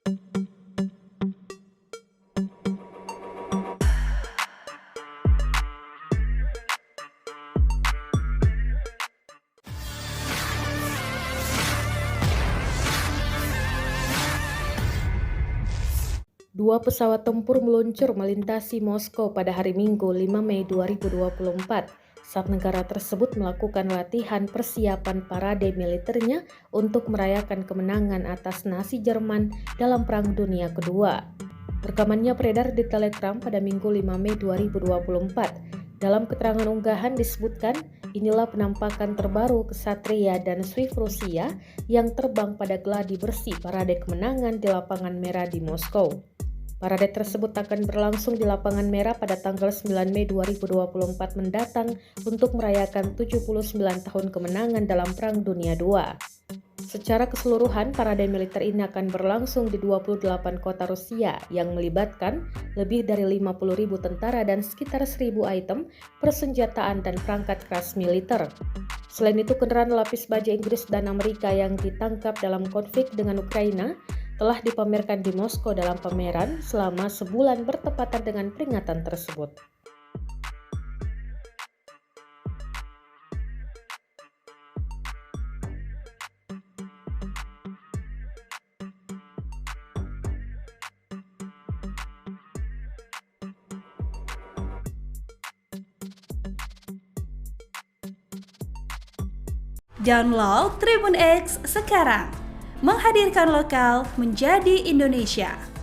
Dua pesawat tempur meluncur melintasi Moskow pada hari Minggu 5 Mei 2024 saat negara tersebut melakukan latihan persiapan parade militernya untuk merayakan kemenangan atas Nazi Jerman dalam Perang Dunia Kedua. Rekamannya beredar di Telegram pada Minggu 5 Mei 2024. Dalam keterangan unggahan disebutkan, inilah penampakan terbaru Ksatria dan Swift Rusia yang terbang pada gladi bersih parade kemenangan di Lapangan Merah di Moskow. Parade tersebut akan berlangsung di Lapangan Merah pada tanggal 9 Mei 2024 mendatang untuk merayakan 79 tahun kemenangan dalam Perang Dunia II. Secara keseluruhan, parade militer ini akan berlangsung di 28 kota Rusia yang melibatkan lebih dari 50.000 tentara dan sekitar 1.000 item persenjataan dan perangkat keras militer. Selain itu, kendaraan lapis baja Inggris dan Amerika yang ditangkap dalam konflik dengan Ukraina telah dipamerkan di Moskow dalam pameran selama sebulan bertepatan dengan peringatan tersebut. Download Tribun X sekarang, menghadirkan lokal menjadi Indonesia.